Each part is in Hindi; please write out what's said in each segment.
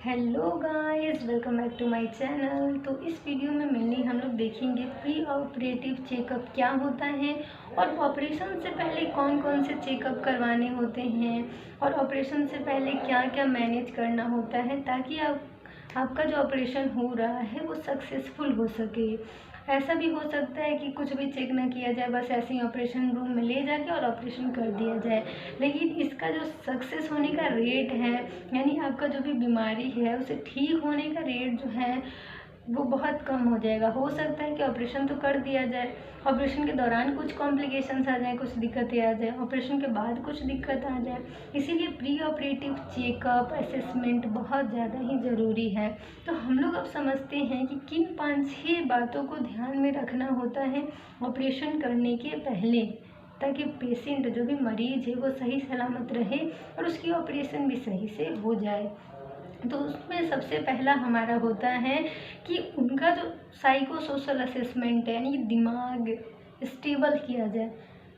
Hello guys, welcome back to my channel. तो इस वीडियो में मेनली हम लोग देखेंगे प्री ऑपरेटिव चेकअप क्या होता है और ऑपरेशन से पहले कौन कौन से चेकअप करवाने होते हैं और ऑपरेशन से पहले क्या क्या मैनेज करना होता है ताकि आपका जो ऑपरेशन हो रहा है वो सक्सेसफुल हो सके। ऐसा भी हो सकता है कि कुछ भी चेक ना किया जाए, बस ऐसे ही ऑपरेशन रूम में ले जाके और ऑपरेशन कर दिया जाए। लेकिन इसका जो सक्सेस होने का रेट है, यानी आपका जो भी बीमारी है उसे ठीक होने का रेट जो है वो बहुत कम हो जाएगा। हो सकता है कि ऑपरेशन तो कर दिया जाए, ऑपरेशन के दौरान कुछ कॉम्प्लिकेशंस आ जाए, कुछ दिक्कतें आ जाए, ऑपरेशन के बाद कुछ दिक्कत आ जाए। इसीलिए प्री ऑपरेटिव चेकअप असेसमेंट बहुत ज़्यादा ही ज़रूरी है। तो हम लोग अब समझते हैं कि किन 5-6 बातों को ध्यान में रखना होता है ऑपरेशन करने के पहले, ताकि पेशेंट जो भी मरीज है वो सही सलामत रहे और उसकी ऑपरेशन भी सही से हो जाए। तो उसमें सबसे पहला हमारा होता है कि उनका जो साइको सोशल असेसमेंट है, यानी दिमाग स्टेबल किया जाए।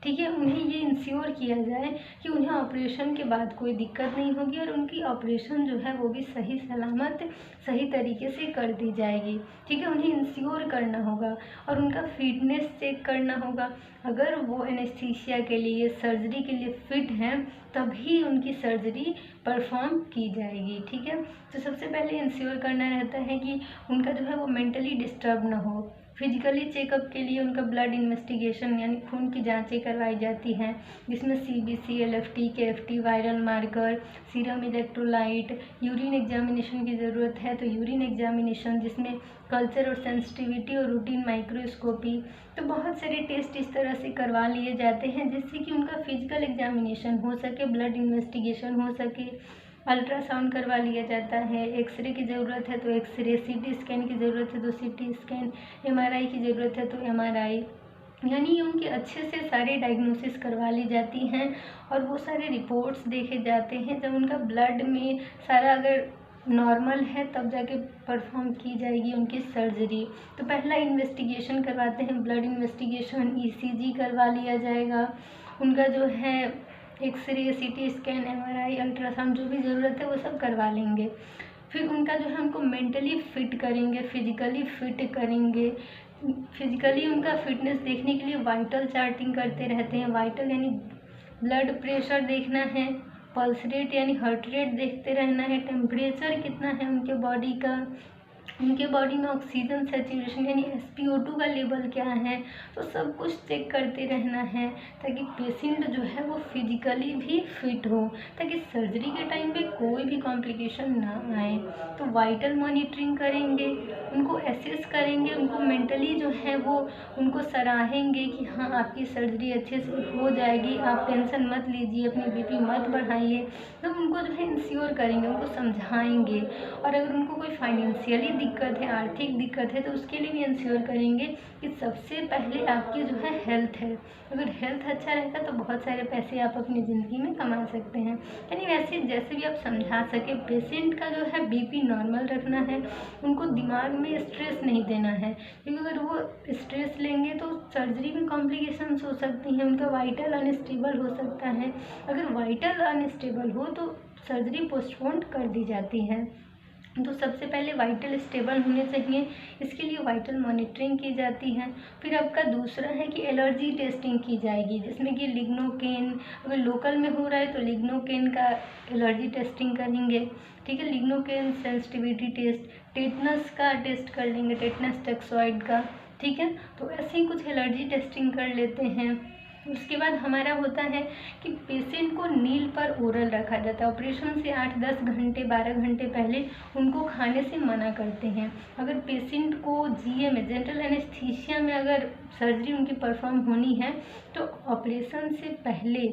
ठीक है, उन्हें ये इंश्योर किया जाए कि उन्हें ऑपरेशन के बाद कोई दिक्कत नहीं होगी और उनकी ऑपरेशन जो है वो भी सही सलामत सही तरीके से कर दी जाएगी। ठीक है, उन्हें इंश्योर करना होगा और उनका फिटनेस चेक करना होगा। अगर वो एनेस्थीसिया के लिए, सर्जरी के लिए फिट हैं तभी उनकी सर्जरी परफॉर्म की जाएगी। ठीक है, तो सबसे पहले इंश्योर करना रहता है कि उनका जो है वो मेंटली डिस्टर्ब ना हो। फिजिकली चेकअप के लिए उनका ब्लड इन्वेस्टिगेशन यानी खून की जांचें करवाई जाती हैं, जिसमें CBC, LFT, KFT, viral marker, serum electrolyte, urine examination की ज़रूरत है तो यूरिन एग्जामिनेशन, जिसमें कल्चर और सेंसिटिविटी और रूटीन माइक्रोस्कोपी। तो बहुत सारे टेस्ट इस तरह से करवा लिए जाते हैं जिससे कि उनका फिजिकल एग्जामिनेशन हो सके, ब्लड इन्वेस्टिगेशन हो सके, अल्ट्रासाउंड करवा लिया जाता है, एक्सरे की ज़रूरत है तो एक्सरे, CT स्कैन की ज़रूरत है तो CT स्कैन, MRI की ज़रूरत है तो MRI, यानी उनके अच्छे से सारे डायग्नोसिस करवा ली जाती हैं और वो सारे रिपोर्ट्स देखे जाते हैं। जब उनका ब्लड में सारा अगर नॉर्मल है तब जाके परफॉर्म की जाएगी उनकी सर्जरी। तो पहला इन्वेस्टिगेशन करवाते हैं, ब्लड इन्वेस्टिगेशन, ECG करवा लिया जाएगा, उनका जो है x-ray, CT scan, MRI, ultrasound जो भी ज़रूरत है वो सब करवा लेंगे। फिर उनका जो है हमको मेंटली फिट करेंगे, फिजिकली फिट करेंगे। फिजिकली उनका फिटनेस देखने के लिए वाइटल चार्टिंग करते रहते हैं। वाइटल यानी ब्लड प्रेशर देखना है, पल्स रेट यानी हार्ट रेट देखते रहना है, टेम्परेचर कितना है उनके बॉडी का, उनके बॉडी में ऑक्सीजन सैचुरेशन यानी SpO2 का लेवल क्या है, तो सब कुछ चेक करते रहना है ताकि पेशेंट जो है वो फिजिकली भी फिट हो, ताकि सर्जरी के टाइम पे कोई भी कॉम्प्लिकेशन ना आए। तो वाइटल मॉनिटरिंग करेंगे, उनको एसेस करेंगे, उनको मेंटली जो है वो उनको सराहेंगे कि हाँ आपकी सर्जरी अच्छे से हो जाएगी, आप टेंशन मत लीजिए, अपनी BP मत बढ़ाइए। तो उनको जो है इंश्योर करेंगे, उनको समझाएंगे। और अगर उनको कोई फाइनेंशियली दिक्कत है, आर्थिक दिक्कत है, तो उसके लिए भी इंश्योर करेंगे कि सबसे पहले आपकी जो है हेल्थ है। अगर हेल्थ अच्छा रहेगा तो बहुत सारे पैसे आप अपनी ज़िंदगी में कमा सकते हैं। यानी वैसे जैसे भी आप समझा सके, पेशेंट का जो है BP नॉर्मल रखना है, उनको दिमाग में स्ट्रेस नहीं देना है, क्योंकि अगर वो स्ट्रेस लेंगे तो सर्जरी में कॉम्प्लिकेशंस हो सकती हैं, उनका वाइटल अनस्टेबल हो सकता है। अगर वाइटल अनस्टेबल हो तो सर्जरी पोस्टपोन कर दी जाती है। तो सबसे पहले वाइटल स्टेबल होने चाहिए, इसके लिए वाइटल मॉनिटरिंग की जाती है। फिर आपका दूसरा है कि एलर्जी टेस्टिंग की जाएगी, जिसमें कि लिग्नोकेन, अगर लोकल में हो रहा है तो लिग्नोकेन का एलर्जी टेस्टिंग करेंगे। ठीक है, लिग्नोकेन सेंसिटिविटी टेस्ट, टेटनस का टेस्ट कर लेंगे, टेटनस टॉक्सॉइड का। ठीक है, तो ऐसे ही कुछ एलर्जी टेस्टिंग कर लेते हैं। उसके बाद हमारा होता है कि पेशेंट को नील पर ओरल रखा जाता है। ऑपरेशन से 8-10 घंटे 12 घंटे पहले उनको खाने से मना करते हैं। अगर पेशेंट को GA में, जनरल एनेस्थीसिया में अगर सर्जरी उनकी परफॉर्म होनी है तो ऑपरेशन से पहले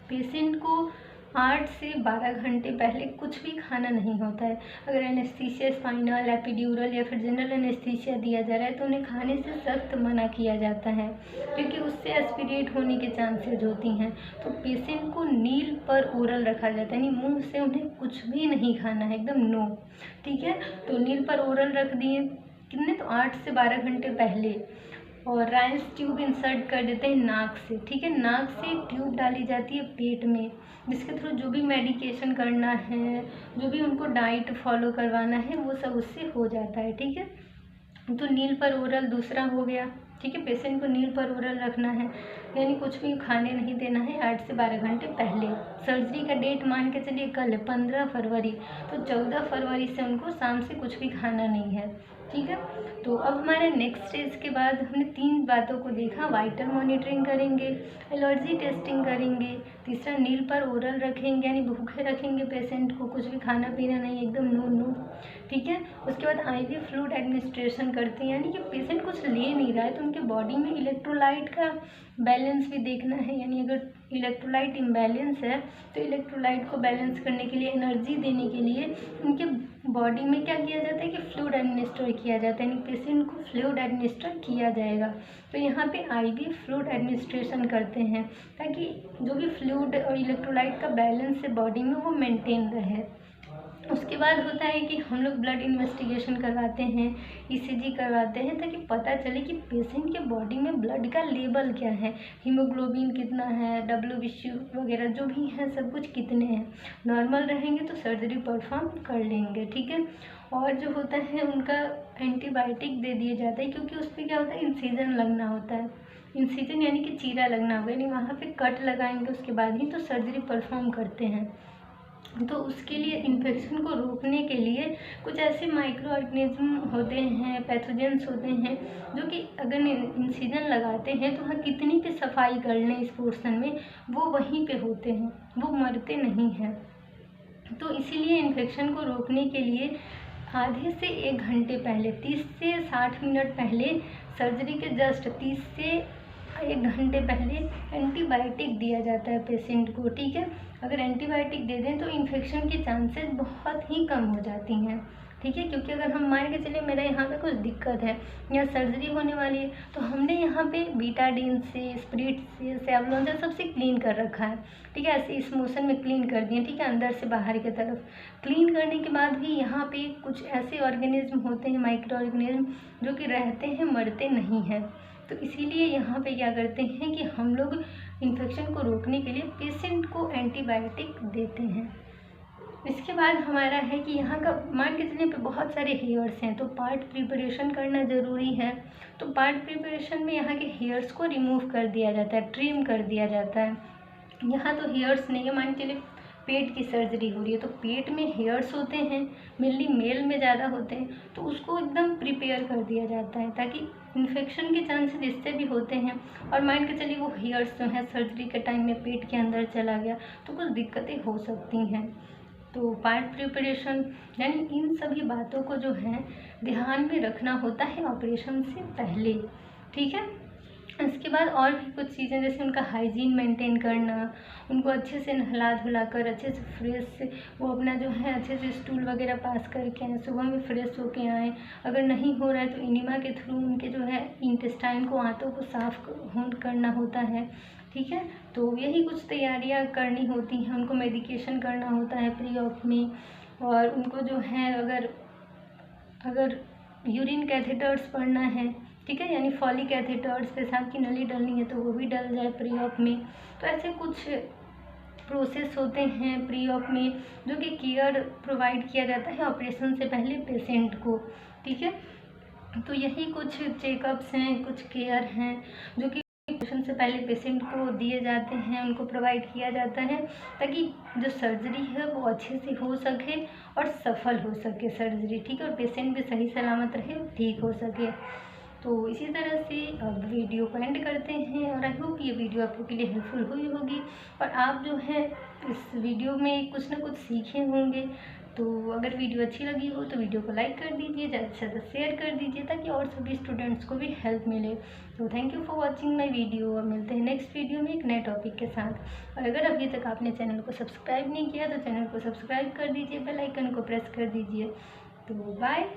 पेशेंट को 8 से 12 घंटे पहले कुछ भी खाना नहीं होता है। अगर एनेस्थीसिया स्पाइनल, एपिड्यूरल या फिर जनरल एनेस्थीसिया दिया जा रहा है तो उन्हें खाने से सख्त मना किया जाता है, क्योंकि उससे एस्पिरेट होने के चांसेस होती हैं। तो पेशेंट को नील पर ओरल रखा जाता है, यानी मुंह से उन्हें कुछ भी नहीं खाना है, एकदम नो। ठीक है, तो नील पर ओरल रख दिए कितने, तो 8 से 12 घंटे पहले। और राइस ट्यूब इंसर्ट कर देते हैं नाक से, ठीक है। नाक से ट्यूब डाली जाती है पेट में, जिसके थ्रू जो भी मेडिकेशन करना है, जो भी उनको डाइट फॉलो करवाना है, वो सब उससे हो जाता है, ठीक है। तो नील पर ओरल दूसरा हो गया, ठीक है। पेशेंट को नील पर ओरल रखना है, यानी कुछ भी खाने नहीं देना है 8 से 12 घंटे पहले। सर्जरी का डेट मान के चलिए कल है 15 फरवरी, तो 14 फरवरी से उनको शाम से कुछ भी खाना नहीं है, ठीक है। तो अब हमारे नेक्स्ट स्टेज के बाद हमने 3 बातों को देखा। वाइटल मॉनिटरिंग करेंगे, एलर्जी टेस्टिंग करेंगे, तीसरा नील पर ओरल रखेंगे, यानी भूखे रखेंगे पेशेंट को, कुछ भी खाना पीना नहीं, एकदम नो नो, ठीक है। उसके बाद आईवी फ्लूइड एडमिनिस्ट्रेशन करते हैं, यानी कि पेशेंट कुछ ले नहीं रहा है तो उनके बॉडी में इलेक्ट्रोलाइट का बैलेंस भी देखना है, यानी अगर इलेक्ट्रोलाइट इम्बैलेंस है तो इलेक्ट्रोलाइट को बैलेंस करने के लिए, एनर्जी देने के लिए उनके बॉडी में क्या किया जाता है कि फ्लूइड एडमिनिस्टर किया जाता है, यानी पेशेंट को फ्लूइड एडमिनिस्टर किया जाएगा। तो यहाँ पे आईवी फ्लूइड एडमिनिस्ट्रेशन करते हैं ताकि जो भी फ्लूइड और इलेक्ट्रोलाइट का बैलेंस है बॉडी में वो मेंटेन रहे। उसके बाद होता है कि हम लोग ब्लड इन्वेस्टिगेशन करवाते हैं, ईसीजी करवाते हैं, ताकि पता चले कि पेशेंट के बॉडी में ब्लड का लेवल क्या है, हीमोग्लोबिन कितना है, WBC वगैरह जो भी है सब कुछ कितने हैं। नॉर्मल रहेंगे तो सर्जरी परफॉर्म कर लेंगे, ठीक है। और जो होता है उनका एंटीबायोटिक दे दिया जाता है, क्योंकि उस पर क्या होता है, इंसिजन लगना होता है। इंसिजन यानी कि चीरा लगना होगा, यानी वहाँ पे कट लगाएंगे, उसके बाद ही तो सर्जरी परफॉर्म करते हैं। तो उसके लिए इन्फेक्शन को रोकने के लिए कुछ ऐसे माइक्रो ऑर्गेनिज्म होते हैं, पैथोजेंस होते हैं, जो कि अगर इंसिजन लगाते हैं तो वहाँ कितनी भी सफाई कर लें इस पोर्शन में, वो वहीं पे होते हैं, वो मरते नहीं हैं। तो इसीलिए इन्फेक्शन को रोकने के लिए आधे से 1 घंटे पहले, 30 से 60 मिनट पहले, सर्जरी के जस्ट 30 से 1 घंटे पहले एंटीबायोटिक दिया जाता है पेशेंट को, ठीक है। अगर एंटीबायोटिक दे दें तो इन्फेक्शन के चांसेस बहुत ही कम हो जाती हैं, ठीक है। क्योंकि अगर हम मान के चलिए मेरा यहाँ पे कुछ दिक्कत है या सर्जरी होने वाली है, तो हमने यहाँ पे बीटाडीन से, स्प्रिट से, सेवलॉन से सबसे क्लीन कर रखा है, ठीक है। ऐसे इस मोशन में क्लीन कर दिए, ठीक है, अंदर से बाहर की तरफ। क्लीन करने के बाद भी यहाँ पे कुछ ऐसे ऑर्गेनिज्म होते हैं, माइक्रो ऑर्गेनिज्म, जो कि रहते हैं, मरते नहीं हैं। तो इसीलिए यहाँ पे क्या करते हैं कि हम लोग इन्फेक्शन को रोकने के लिए पेशेंट को एंटीबायोटिक देते हैं। इसके बाद हमारा है कि यहाँ का मान के चलिए पे बहुत सारे हेयर्स हैं, तो पार्ट प्रिपरेशन करना ज़रूरी है। तो पार्ट प्रिपरेशन में यहाँ के हेयर्स को रिमूव कर दिया जाता है, ट्रिम कर दिया जाता है। यहाँ तो हेयर्स नहीं है, मान के चलिए पेट की सर्जरी हो रही है तो पेट में हेयर्स होते हैं, मेनली मेल में ज़्यादा होते हैं, तो उसको एकदम प्रिपेयर कर दिया जाता है ताकि इन्फेक्शन के चांसेस इससे भी होते हैं। और मान के चलिए वो हेयर्स जो है सर्जरी के टाइम में पेट के अंदर चला गया तो कुछ दिक्कतें हो सकती हैं। तो पार्ट प्रिपरेशन यानी इन सभी बातों को जो है ध्यान में रखना होता है ऑपरेशन से पहले, ठीक है। इसके बाद और भी कुछ चीज़ें, जैसे उनका हाइजीन मेंटेन करना, उनको अच्छे से नहला धुला कर अच्छे से फ्रेश से वो अपना जो है अच्छे से स्टूल वगैरह पास करके आएँ, सुबह में फ्रेश होके आएँ। अगर नहीं हो रहा है तो इनिमा के थ्रू उनके जो है इंटेस्टाइन को, आंतों को साफ करना होता है, ठीक है। तो यही कुछ तैयारियां करनी होती हैं, उनको मेडिकेशन करना होता है प्री ऑप में। और उनको जो है अगर यूरिन कैथेटर्स पड़ना है, ठीक है, यानी फॉली कैथेटर्स, पेशाब की नली डलनी है तो वो भी डल जाए प्री ऑप में। तो ऐसे कुछ प्रोसेस होते हैं प्री ऑप में, जो कि केयर प्रोवाइड किया जाता है ऑपरेशन से पहले पेशेंट को, ठीक है। तो यही कुछ चेकअप्स हैं, कुछ केयर हैं जो कि ऑपरेशन से पहले पेशेंट को दिए जाते हैं, उनको प्रोवाइड किया जाता है, ताकि जो सर्जरी है वो अच्छे से हो सके और सफल हो सके सर्जरी, ठीक है, और पेशेंट भी सही सलामत रहे, ठीक हो सके। तो इसी तरह से अब वीडियो को एंड करते हैं, और आई होप ये वीडियो आप लोग के लिए हेल्पफुल हुई होगी और आप जो है इस वीडियो में कुछ ना कुछ सीखे होंगे। तो अगर वीडियो अच्छी लगी हो तो वीडियो को लाइक कर दीजिए, ज़्यादा से ज़्यादा शेयर कर दीजिए ताकि और सभी स्टूडेंट्स को भी हेल्प मिले। तो thank you for watching my video, और मिलते हैं नेक्स्ट वीडियो में एक नए टॉपिक के साथ। और अगर अभी तक आपने चैनल को सब्सक्राइब नहीं किया तो चैनल को सब्सक्राइब कर दीजिए, बेल आइकन को प्रेस कर दीजिए। तो बाय।